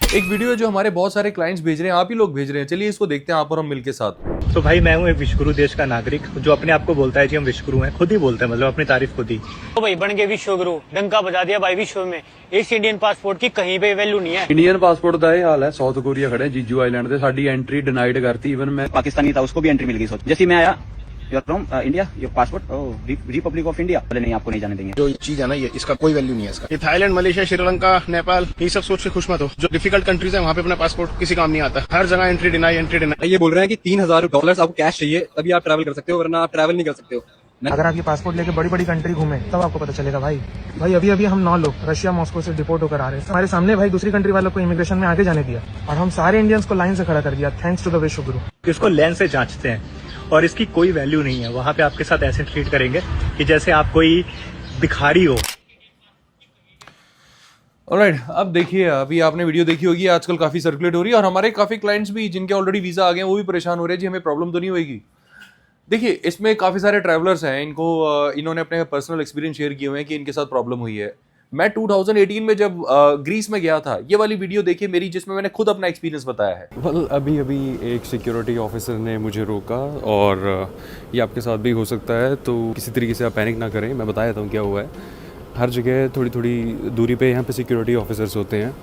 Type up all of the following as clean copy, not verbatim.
एक वीडियो है जो हमारे बहुत सारे क्लाइंट्स भेज रहे हैं, आप ही लोग भेज रहे हैं। चलिए इसको देखते हैं आप और हम मिलके साथ। तो भाई मैं हूँ एक विश्वगुरु देश का नागरिक जो अपने आप को बोलता है कि हम विश्वगुरु हैं, खुद ही बोलते हैं, मतलब अपनी तारीफ खुद ही। तो भाई बन गए विश्वगुरु, डंका बजा दिया भाई विश्व में। इस इंडियन पासपोर्ट की कहीं पे वैल्यू नहीं है। इंडियन पासपोर्ट ਦਾ ਇਹ ਹਾਲ ਹੈ। ਸਾਊਥ ਕੋਰੀਆ ਖੜੇ ਜੀਜੂ ਆਈਲੈਂਡ ਤੇ ਸਾਡੀ ਐਂਟਰੀ ਡਿਨਾਈਡ ਕਰਤੀ। ਇਵਨ मैं पाकिस्तानी था, उसको भी एंट्री मिल गई। सोच जैसे मैं आया, you're from India, your passport republic of India, बोले नहीं आपको नहीं जाने देंगे। जो चीज है ना, ये इसका कोई वैल्यू नहीं है इसका। ये थाईलैंड, मलेशिया, श्रीलंका, नेपाल, ये सब सोच के खुश मत हो। जो डिफिकल्ट कंट्रीज है वहाँ पे अपना पासपोर्ट किसी काम नहीं आता। हर जगह एंट्री डिनाई। ये बोल रहे हैं कि $3000 आपको कैश चाहिए तभी आप ट्रैवल कर सकते हो, वरना आप ट्रैवल नहीं कर सकते हो। अगर आप ये पासपोर्ट लेके बड़ी बड़ी कंट्री घूमे तब आपको पता चलेगा भाई। अभी अभी हम 9 लोग रशिया मॉस्को से डिपोर्ट होकर आ रहे हैं। हमारे सामने भाई दूसरी कंट्री वालों को इमिग्रेशन में आगे जाने दिया और हम सारे इंडियंस को लाइन से खड़ा कर दिया, थैंक्स टू द विश्वगुरु। इसको लेंस से जांचते हैं और इसकी कोई वैल्यू नहीं है। वहां पे आपके साथ ऐसे ट्रीट करेंगे कि जैसे आप कोई भिखारी हो। ऑलराइट, अब देखिए, अभी आपने वीडियो देखी होगी, आजकल काफ़ी सर्कुलेट हो रही है और हमारे काफ़ी क्लाइंट्स भी जिनके ऑलरेडी वीज़ा आ गए हैं वो भी परेशान हो रहे हैं जी हमें प्रॉब्लम तो नहीं होगी। देखिए, इसमें काफ़ी सारे ट्रैवलर्स हैं, इन्होंने अपने पर्सनल एक्सपीरियंस शेयर किए हुए हैं कि इनके साथ प्रॉब्लम हुई है। मैं 2018 में जब ग्रीस में गया था, ये वाली वीडियो देखिए मेरी, जिसमें मैंने खुद अपना एक्सपीरियंस बताया है। अभी एक सिक्योरिटी ऑफिसर ने मुझे रोका और ये आपके साथ भी हो सकता है, तो किसी तरीके से आप पैनिक ना करें। मैं बताया था क्या हुआ है। हर जगह थोड़ी थोड़ी दूरी पे यहाँ पे सिक्योरिटी ऑफिसर्स होते हैं,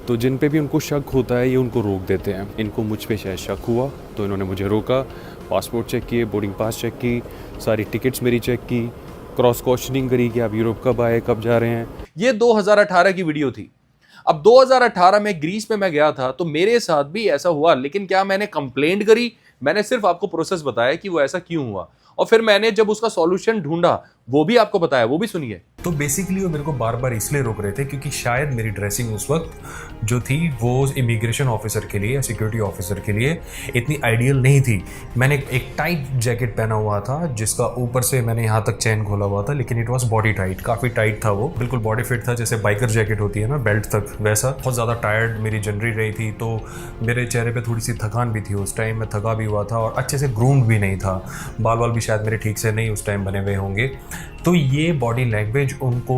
तो जिन पे भी उनको शक होता है ये उनको रोक देते हैं। इनको मुझ पे शायद शक हुआ तो इन्होंने मुझे रोका, पासपोर्ट चेक किए, बोर्डिंग पास चेक की, सारी टिकट्स मेरी चेक की, क्रॉस क्वेश्चनिंग करी कि आप यूरोप कब आए, कब जा रहे हैं। ये 2018 की वीडियो थी। अब 2018 में ग्रीस में मैं गया था तो मेरे साथ भी ऐसा हुआ, लेकिन क्या मैंने कंप्लेंट करी? मैंने सिर्फ आपको प्रोसेस बताया कि वो ऐसा क्यों हुआ और फिर मैंने जब उसका सॉल्यूशन ढूंढा वो भी आपको बताया, वो भी सुनिए। तो बेसिकली वो मेरे को बार बार इसलिए रोक रहे थे क्योंकि शायद मेरी ड्रेसिंग उस वक्त जो थी वो इमिग्रेशन ऑफिसर के लिए या सिक्योरिटी ऑफिसर के लिए इतनी आइडियल नहीं थी। मैंने एक टाइट जैकेट पहना हुआ था जिसका ऊपर से मैंने यहाँ तक चैन खोला हुआ था, लेकिन इट वॉज बॉडी टाइट, काफ़ी टाइट था वो, बिल्कुल बॉडी फिट था, जैसे बाइकर जैकेट होती है ना बेल्ट तक, वैसा। बहुत ज़्यादा टायर्ड मेरी जनरी रही थी, तो मेरे चेहरे पर थोड़ी सी थकान भी थी। उस टाइम मैं थका भी हुआ था और अच्छे से ग्रूम्ड भी नहीं था, बाल भी शायद मेरे ठीक से नहीं उस टाइम बने हुए होंगे। तो ये बॉडी लैंग्वेज उनको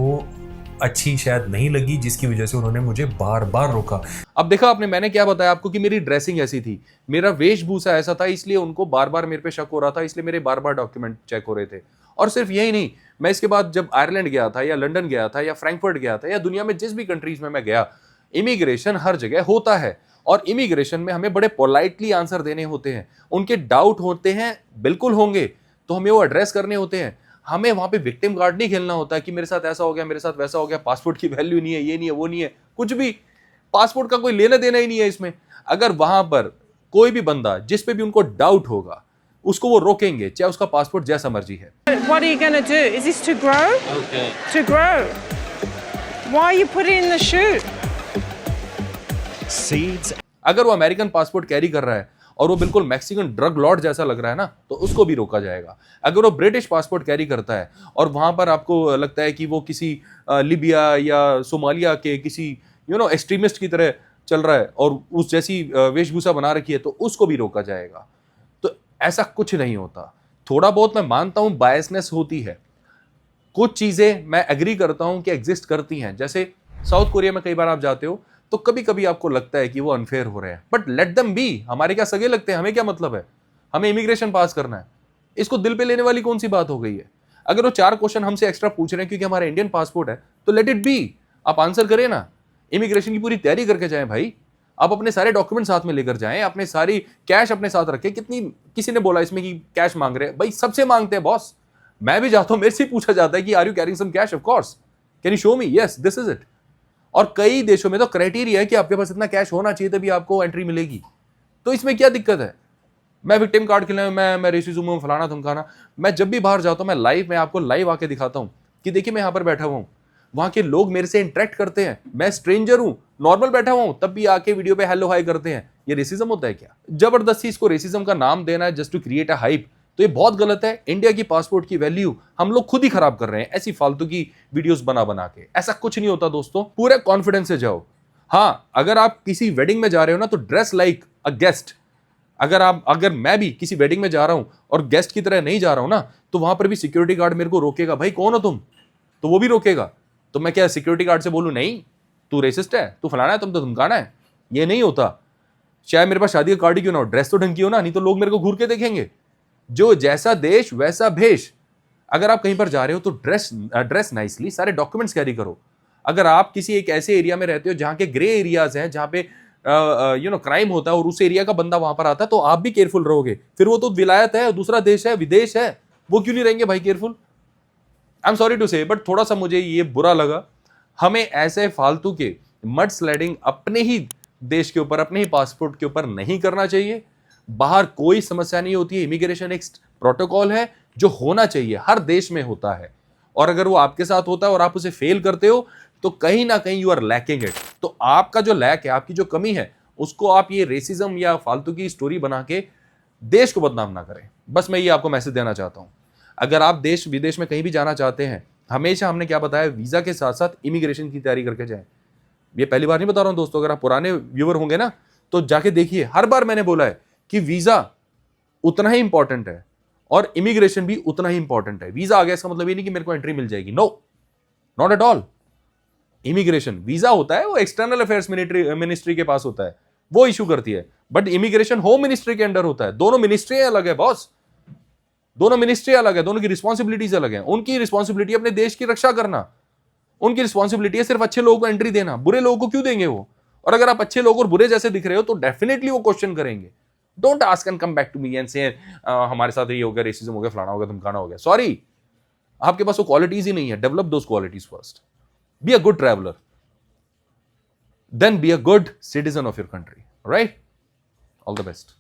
अच्छी शायद नहीं लगी, जिसकी वजह से उन्होंने मुझे बार बार रोका। अब देखा आपने, मैंने क्या बताया आपको कि मेरी ड्रेसिंग ऐसी थी, मेरा वेशभूषा ऐसा था, इसलिए उनको बार बार मेरे पे शक हो रहा था, इसलिए मेरे बार बार डॉक्यूमेंट चेक हो रहे थे। और सिर्फ यही नहीं, मैं इसके बाद जब आयरलैंड गया था या लंदन गया था या फ्रैंकफर्ट गया था या दुनिया में जिस भी कंट्रीज में मैं गया, इमिग्रेशन हर जगह होता है और इमिग्रेशन में हमें बड़े पोलाइटली आंसर देने होते हैं। उनके डाउट होते हैं, बिल्कुल होंगे, तो हमें वो एड्रेस करने होते हैं। हमें वहां पे विक्टिम कार्ड नहीं खेलना होता है कि मेरे साथ ऐसा हो गया, मेरे साथ वैसा हो गया, पासपोर्ट की वैल्यू नहीं है, ये नहीं है, वो नहीं है, कुछ भी। पासपोर्ट का कोई लेना देना ही नहीं है इसमें। अगर वहां पर कोई भी बंदा जिस पे भी उनको डाउट होगा उसको वो रोकेंगे, चाहे उसका पासपोर्ट जैसा मर्जी है। What are you going to do? Is this to grow? Okay. To grow. Why you put it in the chute? Seeds. अगर वो अमेरिकन पासपोर्ट कैरी कर रहा है और वो बिल्कुल मैक्सिकन ड्रग लॉर्ड जैसा लग रहा है ना, तो उसको भी रोका जाएगा। अगर वो ब्रिटिश पासपोर्ट कैरी करता है और वहां पर आपको लगता है कि वो किसी लीबिया या सोमालिया के किसी एक्सट्रीमिस्ट की तरह चल रहा है और उस जैसी वेशभूषा बना रखी है, तो उसको भी रोका जाएगा। तो ऐसा कुछ नहीं होता। थोड़ा बहुत मैं मानता हूं बायसनेस होती है, कुछ चीजें मैं एग्री करता हूं कि एग्जिस्ट करती हैं। जैसे साउथ कोरिया में कई बार आप जाते हो तो कभी कभी आपको लगता है कि वो अनफेयर हो रहे हैं, बट लेट देम बी। हमारे क्या सगे लगते हैं, हमें क्या मतलब है, हमें इमिग्रेशन पास करना है। इसको दिल पे लेने वाली कौन सी बात हो गई है? अगर वो 4 क्वेश्चन हमसे एक्स्ट्रा पूछ रहे हैं क्योंकि हमारा इंडियन पासपोर्ट है, तो लेट इट बी, आप आंसर करें ना। इमिग्रेशन की पूरी तैयारी करके जाएं भाई, आप अपने सारे डॉक्यूमेंट साथ में लेकर जाएं, अपने सारी कैश अपने साथ रखें। किसी ने बोला इसमें कि कैश मांग रहे हैं? भाई सबसे मांगते हैं बॉस। मैं भी जाता हूं, मेरे से पूछा जाता है कि are you carrying some cash? Of course, can you show me? Yes, this is it. और कई देशों में तो क्राइटेरिया है कि आपके पास इतना कैश होना चाहिए तभी आपको एंट्री मिलेगी। तो इसमें क्या दिक्कत है? मैं विक्टिम कार्ड खिलाऊं, मैं रेसिज्म हूं, फलाना धमकाना। मैं जब भी बाहर जाता हूं, मैं आपको लाइव आके दिखाता हूं कि देखिए मैं यहां पर बैठा हुआ हूं, वहां के लोग मेरे से इंटरेक्ट करते हैं, मैं स्ट्रेंजर हूं, नॉर्मल बैठा हुआ हूं, तब भी आके वीडियो पे हेलो हाई करते हैं। ये रेसिज्म होता है क्या? जबरदस्ती इसको रेसिज्म का नाम देना है just to create a hype, तो ये बहुत गलत है। इंडिया की पासपोर्ट की वैल्यू हम लोग खुद ही खराब कर रहे हैं ऐसी फालतू की वीडियोस बना बना के। ऐसा कुछ नहीं होता दोस्तों, पूरे कॉन्फिडेंस से जाओ। हाँ, अगर आप किसी वेडिंग में जा रहे हो ना, तो ड्रेस लाइक अ गेस्ट। अगर मैं भी किसी वेडिंग में जा रहा हूं और गेस्ट की तरह नहीं जा रहा हूं ना, तो वहां पर भी सिक्योरिटी गार्ड मेरे को रोकेगा, भाई कौन हो तुम, तो वो भी रोकेगा। तो मैं क्या सिक्योरिटी गार्ड से बोलूं नहीं तू रेसिस्ट है, तू फलाना है, तुम तो धमकाना है? ये नहीं होता। चाहे मेरे पास शादी का कार्ड ही क्यों ना हो, ड्रेस तो ढंग की हो ना, नहीं तो लोग मेरे को घूर के देखेंगे। जो जैसा देश वैसा भेष। अगर आप कहीं पर जा रहे हो तो ड्रेस नाइसली, सारे डॉक्यूमेंट्स कैरी करो। अगर आप किसी एक ऐसे एरिया में रहते हो जहां के ग्रे एरियाज हैं, जहां पे क्राइम होता है और उस एरिया का बंदा वहां पर आता है, तो आप भी केयरफुल रहोगे। फिर वो तो विलायत है, दूसरा देश है, विदेश है, वो क्यों नहीं रहेंगे भाई careful? I am sorry to say, but थोड़ा सा मुझे ये बुरा लगा। हमें ऐसे फालतू के मड स्लाइडिंग अपने ही देश के ऊपर, अपने ही पासपोर्ट के ऊपर नहीं करना चाहिए। बाहर कोई समस्या नहीं होती है, इमिग्रेशन एक प्रोटोकॉल है जो होना चाहिए, हर देश में होता है। और अगर वो आपके साथ होता है और आप उसे फेल करते हो तो कहीं ना कहीं यू आर लैकिंग इट। तो आपका जो लैक है, आपकी जो कमी है, उसको आप ये रेसिज्म या फालतू की स्टोरी बना के देश को बदनाम ना करें। बस मैं ये आपको मैसेज देना चाहता हूं। अगर आप देश विदेश में कहीं भी जाना चाहते हैं, हमेशा हमने क्या बताया, वीजा के साथ साथ इमिग्रेशन की तैयारी करके जाएं। ये पहली बार नहीं बता रहा हूं दोस्तों, अगर आप पुराने व्यूअर होंगे ना तो जाके देखिए, हर बार मैंने बोला है कि वीजा उतना ही इंपॉर्टेंट है और इमिग्रेशन भी उतना ही इंपॉर्टेंट है। वीजा आ गया इसका मतलब ये नहीं कि मेरे को एंट्री मिल जाएगी, no, not at all. Immigration visa होता है वो एक्सटर्नल अफेयर्स मिनिस्ट्री के पास होता है, वो इशू करती है, बट इमिग्रेशन होम मिनिस्ट्री के अंडर होता है। दोनों मिनिस्ट्री अलग है बॉस, दोनों मिनिस्ट्री अलग है, दोनों की रिस्पॉन्सिबिलिटीज अलग है। उनकी रिस्पॉन्सिबिलिटी अपने देश की रक्षा करना, उनकी रिस्पॉन्सिबिलिटी है सिर्फ अच्छे लोगों को एंट्री देना। बुरे लोगों को क्यों देंगे वो? और अगर आप अच्छे लोग और बुरे जैसे दिख रहे हो तो डेफिनेटली वो क्वेश्चन करेंगे। Don't ask and come back to me and से हमारे साथ ये हो गया, रेसिज्म हो गया, फलाना हो गया, धमकाना हो गया। सॉरी, आपके पास वो क्वालिटीज ही नहीं है। Develop those qualities first. Be a good traveller, then be a good citizen of your country, right? All the best.